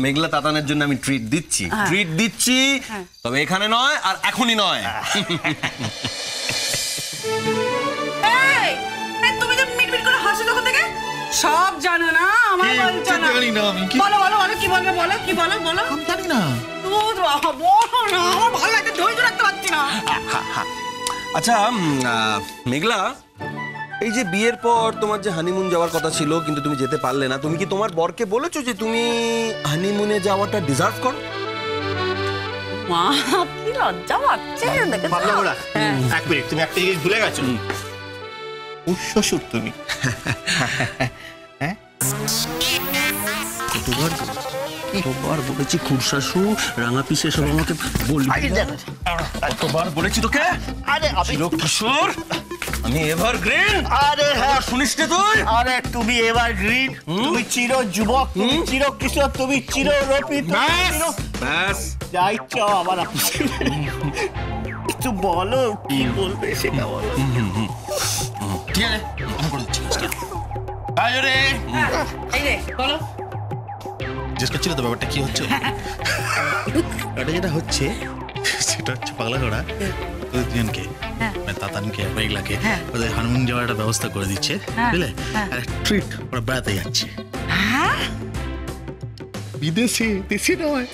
মেঘলা তাতানের জন্য আমি ট্রিট দিচ্ছি তবে এখানে নয় আর এখনই নয়। তুমি যে মিটমিট করে হাসো যখন থেকে সব জানো না আমার বলছো না। বলো বলো বলো কি বলবে বলো কি বলো বলো। আমি জানি না। বলো না আমার ভালো লাগছে ধৈর্য রাখতে পারছি না। আচ্ছা মেঘলা, এই যে বিয়ের পর তোমার যে হানিমুন যাওয়ার কথা ছিল কিন্তু তুমি যেতে পারলে না, তুমি কি তোমার বরকে বলেছো যে তুমি হানিমুনে যাওয়াটা ডিজার্ভ করো? মা কি লজ্জা পাচ্ছে দেখে। পাগলা, এক মিনিট, তুমি একটা জিনিস ভুলে গেছো। শ্বশুর তুমি। হ্যাঁ কতবার বলেছি খুড়শাশু রাঙা পিসে সব আমাকে বলবি, কতবার বলেছি তোকে। আরে কিশোর আমি এভারগ্রিন। আরে হ্যাঁ শুনিস না তুই? আরে তুমি এভারগ্রিন, তুমি চির যুবক, তুমি চির কিশোর, তুমি চির রূপী। ব্যাস যাই চাও আমার একটু বলো কি বলবে সেটা বলো। ঠিক আছে আমি করে দিচ্ছি। এই রে বলো। জিজ্ঞেস করছিল তো ব্যাপারটা কি হচ্ছে। এটা যেটা হচ্ছে সেটা হচ্ছে পাগলা ঘোড়া ওদের দুজনকে মানে তাতানকে মেঘলাকে ওদের হানিমুন যাওয়ার একটা ব্যবস্থা করে দিচ্ছে, বুঝলে? আর ট্রিট ওরা বেড়াতে যাচ্ছে বিদেশে, দেশে নয়।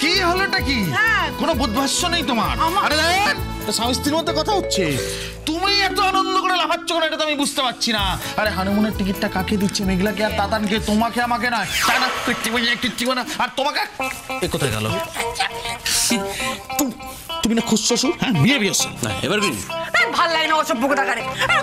কি হলোটা কি? কোনো বোধভাষ্য নেই তোমার? আরে স্বামী স্ত্রীর মধ্যে কথা হচ্ছে, তুমি এত আনন্দ করে লাফাচ্ছ কেন এটা তো আমি বুঝতে পারছি না। আরে হানিমুনের টিকিটটা কাকে দিচ্ছে? মেঘলাকে আর তাতানকে, তোমাকে আমাকে নয়। তাই না? না আর তোমাকে এ কোথায় গেল? তুমি না খুশ শ্বশুর? হ্যাঁ বিয়ে বিয়েছো না এভারগ্রিন। ভাল লাগে না ওসব বুকে টাকারে।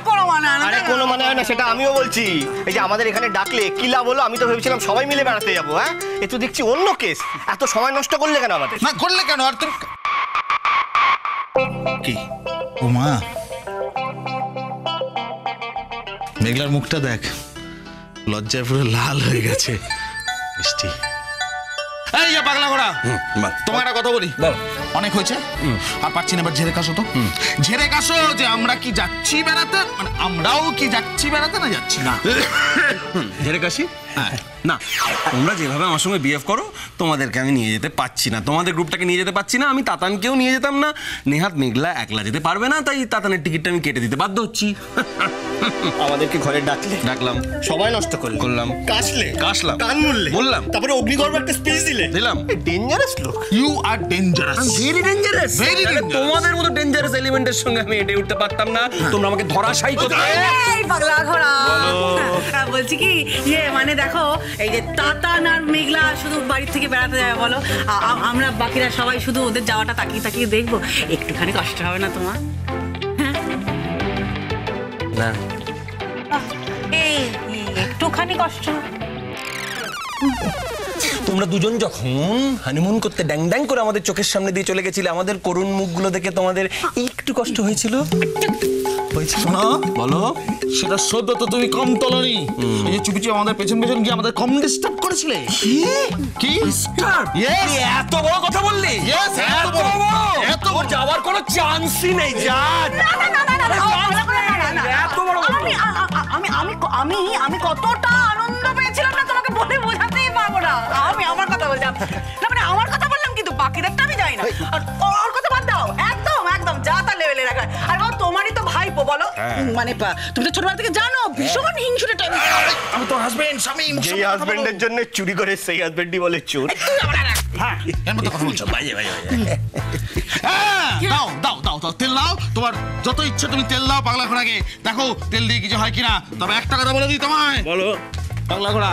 কোনো মানে না। আরে কোনো মানে হয় না, সেটা আমিও বলছি। এই যে আমাদের এখানে ডাকলে কি লাভ হলো? আমি তো ভেবেছিলাম সবাই মিলে বেড়াতে যাবো। হ্যাঁ এ তো দেখছি অন্য কেস। এত সময় নষ্ট করলে কেন আমাদের? না করলে কেন? আর তুমি কি ও মা, মেঘলার মুখটা দেখ, লজ্জায় পুরো লাল হয়ে গেছে। মিষ্টি এই যে পাগলা ঘোড়া, তোমার একটা কথা বলি, অনেক হয়েছে আর পাচ্ছি না, এবার ঝেড়ে কাশো তো। ঝেড়ে কাশো যে আমরা কি যাচ্ছি বেড়াতে, মানে আমরাও কি যাচ্ছি বেড়াতে না যাচ্ছি না। ঝেড়ে কাশি না, তোমরা যেভাবে আমার সঙ্গে বিহেভ করো তোমাদেরকে আমি নিয়ে যেতে পারছি না, তোমাদের গ্রুপটাকে নিয়ে যেতে পারছি না। আমি তাতানকেও নিয়ে যেতাম না, নেহাত মেঘলা একলা যেতে পারবে না, তাই তাতানের টিকিটটা আমি কেটে দিতে বাধ্য হচ্ছি। আমাদেরকে ঘরে ডাকলাম, সময় নষ্ট করলাম, কাশলাম, কান মুললে বললাম, তারপরে অগ্নিগর্ভ একটা স্পিচ দিলাম। ডেঞ্জারাস লোক। You are dangerous, very dangerous. তোমাদের মতো ডেঞ্জারাস এলিমেন্টের সঙ্গে আমি এটে উঠতে পারতাম না, তোমরা আমাকে ধরাশায়ী করতে। এই পাগলা ঘোড়া বলছি কি ইয়ে মানে দেখো এই যে তাতান আর মেঘলা শুধু বাড়ি থেকে বেড়াতে যাবে বলো, আমরা বাকিরা সবাই শুধু ওদের যাওয়াটা তাকিয়ে তাকিয়ে দেখবো, একটুখানি কষ্ট হবে না তোমার? না একটুখানি কষ্ট। তোমরা দুজন যখন হানিমুন করতে ড্যাং ড্যাং করে আমাদের চোখের সামনে দিয়ে চলে গেছিলে, আমাদের করুণ মুখগুলো দেখে তোমাদের একটু কষ্ট হয়েছিল? শোনো বলো। সেটা সদ্য তো তুমি কম তলনি, এই যে চুপি চুপি আমাদের পেছন পেছন গিয়ে আমাদের কম ডিস্টার্ব করেছিলে। কি ডিস্টার্ব? এত বড় কথা বললি? এত বড় যাওয়ার কোনো চান্সই নেই। আমি কতটা আনন্দ পেয়েছিলাম না তোমাকে বলে বোঝাতেই পারবো না। আমি আমার কথা বললাম না, মানে আমার কথা বললাম কিন্তু বাকিদেরটা আমি জানি না। আর ওর কথা বাদ দাও, একদম একদম যা তা লেভেলে রাখা। আর তোমারই তো ভাইপো বলো, মানে তুমি তো ছোটবেলা থেকে জানো ভীষণ হিংসুটে টাইপ। আমি তো হাজবেন্ড, স্বামী। যেই হাজবেন্ডের জন্য চুরি করে সেই হাজবেন্ডই বলে চোর। হ্যাঁ এর মতো কথা বলছো। দাও দাও দাও দাও তেল দাও, তোমার যত ইচ্ছে তুমি তেল দাও পাগলা ঘোড়াকে, দেখো তেল দিয়ে কিছু হয় কিনা। তবে একটা কথা বলে দিই তোমায়, বলো পাগলা ঘোড়া,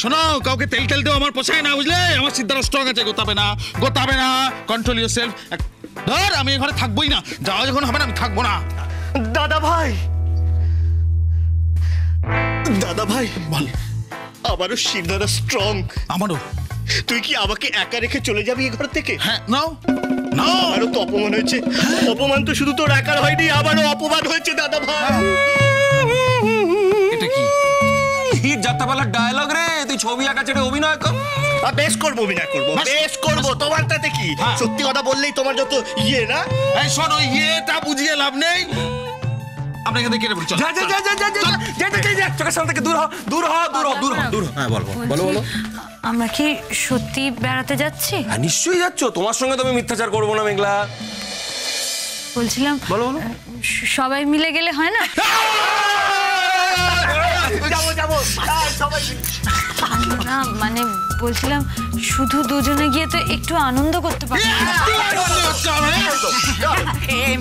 শোনো কাউকে তেল তেল দেওয়া আমার পোষায় না, বুঝলে? আমার সিদ্ধারা স্ট্রং আছে, গোতাবে না, কন্ট্রোল ইউর সেলফ। ধর আমি ঘরে থাকবোই না, যাওয়া যখন হবে না আমি থাকবো না। দাদা ভাই বল। আমারও সিদ্ধারা স্ট্রং। আমারও। তুই কি আমাকে একা রেখে চলে যাবি এই ঘর থেকে? হ্যাঁ নাও না আরো তো অপমান হয়েছে। অপমান তো শুধু তোর একার হয়নি, আবারও অপমান হয়েছে দাদা ভাই। এটা কি হিট যাত্রাপালার ডায়লগ রে, তুই ছবি আঁকা ছেড়ে অভিনয় কর। বেশ করবো, অভিনয় করবো, বেশ করবো। তোমার তাতে কি? সত্যি কথা বললেই তোমার যত ইয়ে না। এই শোনো, ইয়েটা বুঝিয়ে লাভ নেই। আপনি এখান থেকে কেটে পড়ি, চল। যা যা যা যা যা যা যা যা যা চোখের সামনে থেকে দূর হ দূর হ দূর হ দূর হ দূর হ। হ্যাঁ বলো বলো বলো। আমরা কি সত্যি বেড়াতে যাচ্ছি? হ্যাঁ নিশ্চয়ই যাচ্ছ, তোমার সঙ্গে তো আমি মিথ্যাচার করবো না মেঘলা। বলছিলাম বলো বলো। সবাই মিলে গেলে হয় না? যাবো যাবো সবাই। না মানে বলছিলাম শুধু দুজনে গিয়ে তো একটু আনন্দ করতে পারি।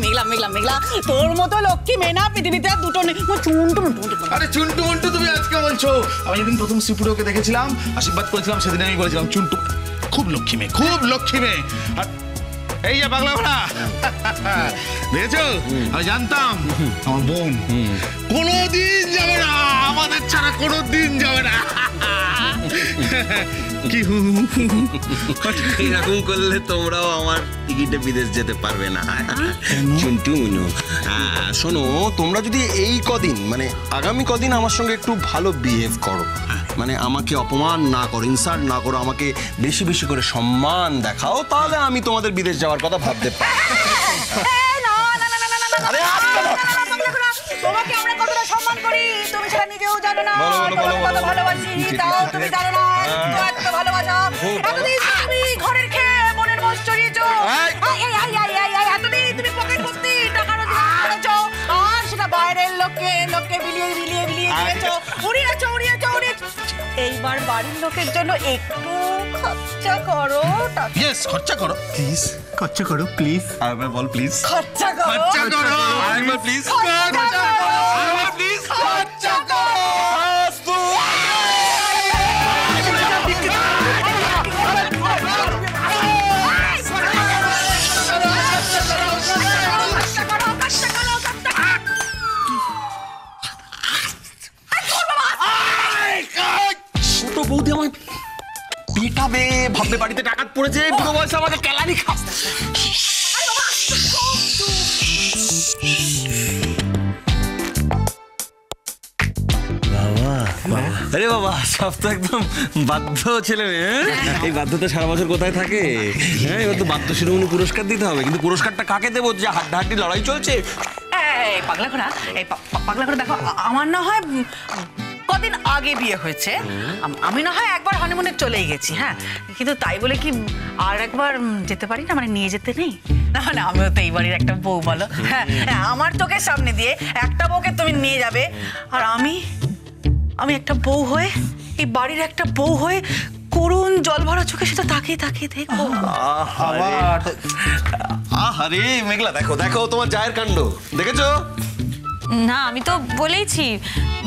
মেঘলা মেঘলা মেঘলা, তোর মতো লক্ষ্মী মেয়ে না পৃথিবীতে আর দুটো নেই। চুনটু আরে চুন্টু মন্টু তুমি আজকে বলছো? আমি যেদিন প্রথম শ্রীপুরকে দেখেছিলাম, আশীর্বাদ করেছিলাম, সেদিন আমি বলেছিলাম চুন্টু খুব লক্ষ্মী মেয়ে, খুব লক্ষ্মী মেয়ে। আর এই যে পাগলা ঘোড়া, দেখেছো? আমি জানতাম আমার বোন কোনোদিন যাবে না, আমাদের ছাড়া কোনোদিন যাবে না। কি এরকম করলে তোমরাও আমার টিকিটে বিদেশ যেতে পারবে না চুন্টু মুনু। শোনো, তোমরা যদি এই কদিন মানে আগামী কদিন আমার সঙ্গে একটু ভালো বিহেভ করো, মানে আমাকে অপমান না করো, ইনসাল্ট না করো, আমাকে বেশি বেশি করে সম্মান দেখাও, তাহলে আমি তোমাদের বিদেশ যাওয়ার কথা ভাবতে পারি। তোমাকে আমরা কতটা সম্মান করি তুমি সেটা নিজেও জানো না। তোমাকে কত ভালোবাসি তাও তুমি জানো না। এত ভালোবাসা, এতদিন তুমি ঘরের খেয়ে মনের মোষ চড়িয়েছো। এতদিন তুমি পকেট ভর্তি টাকা রোজগার করেছো, আর সেটা বাইরের লোককে লোককে বিলিয়ে বিলিয়ে বিলিয়ে দিয়েছো, উড়িয়েছো উড়িয়েছো উড়িয়েছো। এইবার বাড়ির লোকের জন্য একটু খরচা করো। ইয়েস, খরচা করো প্লিজ খরচা করো, প্লিজ। আরেকবার বল প্লিজ। খরচা করো, খরচা করো, আরেকবার প্লিজ। খরচা করো, আরেকবার প্লিজ খরচা করো। ছোট বৌদি আমায় পিটাবে, ভাববে বাড়িতে ডাকাত পড়েছে, বুড়ো বয়সে আমাকে কেলানি খাও। আরে বাবা, সব তো একদম বাধ্য ছেলে মেয়ে। এই বাধ্যতা সারা বছর কোথায় থাকে? হ্যাঁ, এবার তো বাধ্য শিরোমণি পুরস্কার দিতে হবে, কিন্তু পুরস্কারটা কাকে দেবো যে হাড্ডাহাড্ডি লড়াই চলছে? এই পাগলা ঘোড়া, এই পাগলা ঘোড়া দেখো, আমার না হয় কদিন আগে বিয়ে হয়েছে, আমি না হয় একবার হানিমুনে চলেই গেছি, হ্যাঁ, কিন্তু তাই বলে কি আর একবার যেতে পারি না? মানে নিয়ে যেতে নেই না, মানে আমিও তো এই বাড়ির একটা বউ, বলো। হ্যাঁ, আমার চোখের সামনে দিয়ে একটা বউকে তুমি নিয়ে যাবে, আর আমি একটা বউ হয়ে, এই বাড়ির একটা বউ হয়ে করুণ জল ভরা চোখে সেটা তাকিয়ে তাকিয়ে দেখো। আরে মেঘলা, দেখো দেখো তোমার জায়ের কাণ্ড দেখেছো? না আমি তো বলেইছি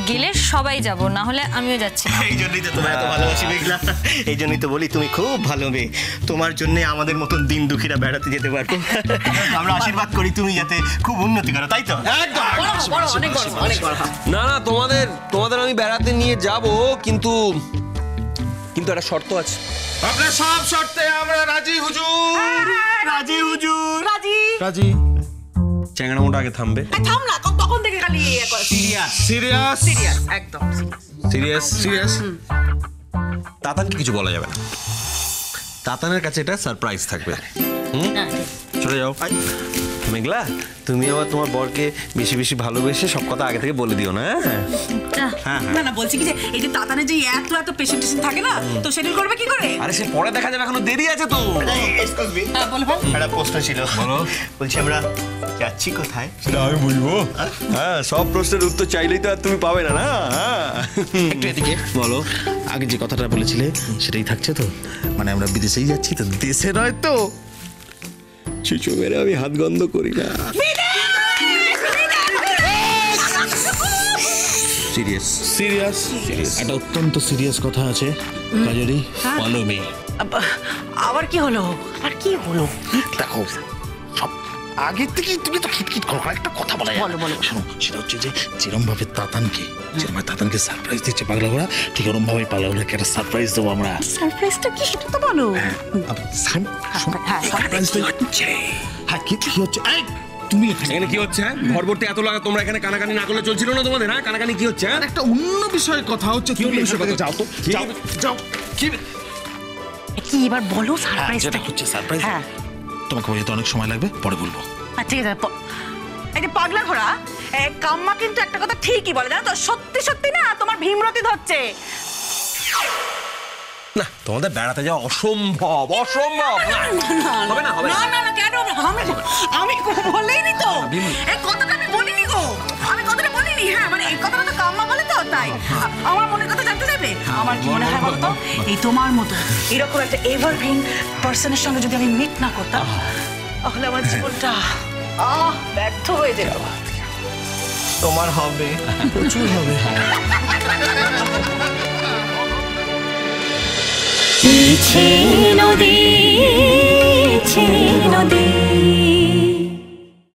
গেলে সবাই যাব, না হলে আমিও যাচ্ছি না। এই জন্যই তো তোমায় এত ভালোবাসি মেঘলা, এই জন্যই তো বলি তুমি খুব ভালো মেয়ে। তোমার জন্য আমাদের মতন দিন দুঃখীরা বেড়াতে যেতে পারবো। আমরা আশীর্বাদ করি তুমি যাতে খুব উন্নতি করো, তাই তো? না না, তোমাদের আমি বেড়াতে নিয়ে যাব, কিন্তু একটা শর্ত আছে। আপনার সব শর্তে আমরা রাজি হুজুর। রাজি হুজুর। রাজি। রাজি। চ্যাংড়া মোটা আগে থামবে। থাম না, তখন থেকে খালি সিরিয়াস সিরিয়াস, একদম সিরিয়াস সিরিয়াস। তাতানকে কিছু বলা যাবে না, তাতানের কাছে এটা সারপ্রাইজ থাকবে। চলে যাও মেঘলা, তুমি আবার তোমার বরকে বেশি বেশি ভালোবেসে সব কথা আগে থেকে বলে দিও না। হ্যাঁ না না, বলছি কি যে এই যে তাতানের যে এত এত পেশেন্ট থাকে না, তো সেটা করবে কি করে? আরে সে পরে দেখা যাবে, এখনো দেরি আছে তো। এক্সকিউজ মি, বলো বল। একটা প্রশ্ন ছিল। বলছি আমরা যাচ্ছি কোথায়? সেটা আমি বুঝবো। হ্যাঁ, সব প্রশ্নের উত্তর চাইলেই তো আর তুমি পাবে না, না? একটু এদিকে বলো। আগে যে কথাটা বলেছিলে সেটাই থাকছে তো? মানে আমরা বিদেশেই যাচ্ছি তো, দেশে নয় তো? চুচু মেরে আমি হাত গন্ধ করি না। Serious serious. একটা অত্যন্ত সিরিয়াস কথা আছে কাজরি, ফলো মি। আবার কি হলো? আর কি হলো? দেখো, সব আগের থেকেই তুমি তো খিটখিট করো, একটা কথা বলা যায়। বলো। শোনো, সেটা হচ্ছে যে যেরম ভাবে তাতানকে সারপ্রাইজ দিচ্ছে পাগলা ঘোড়া, ঠিক ওরম ভাবে পাগলা ঘোড়াকে একটা সারপ্রাইজ দেবো আমরা। সারপ্রাইজটা কি সেটা তো বলো। সারপ্রাইজ হচ্ছে, হ্যাঁ কি হচ্ছে? এই তুমি এখানে কি হচ্ছে? ঘর ভর্তি এত লাগা, তোমরা এখানে কানাকানি না করলে চলছিল না তোমাদের? হ্যাঁ, কানাকানি কি হচ্ছে? একটা অন্য বিষয়ে কথা হচ্ছে। কি অন্য বিষয়ে কথা? যাও তো, যাও। কি এবার বলো সারপ্রাইজটা যেটা হচ্ছে সারপ্রাইজ, হ্যাঁ তোমাকে বোঝাতে অনেক সময় লাগবে, পরে বলবো। ঠিক আছে। এই যে পাগলা ঘোড়া, কাম্মা কিন্তু একটা কথা ঠিকই বলে, জানো তো, সত্যি সত্যি না তোমার ভীমরতি ধরছে। না, তোমাদের বেড়াতে যাওয়া অসম্ভব। হবে না, হবে না। না কেন? আমি বলিনি তো, এই কথাটা আমি বলিনি গো, আমি কথাটা বলিনি। হ্যাঁ মানে এই কথাটা তো কাম্মা বলে, তো তাই আমার মনের কথা জানতে চাইবে। আমার কি মনে হয় বলতো, এই তোমার মতো এরকম একটা এভারগ্রিন পার্সনের সঙ্গে যদি আমি মিট না করতাম, তাহলে আমার জীবনটা ব্যর্থ হয়ে যেত। তোমার হবে, প্রচুর হবে। নদী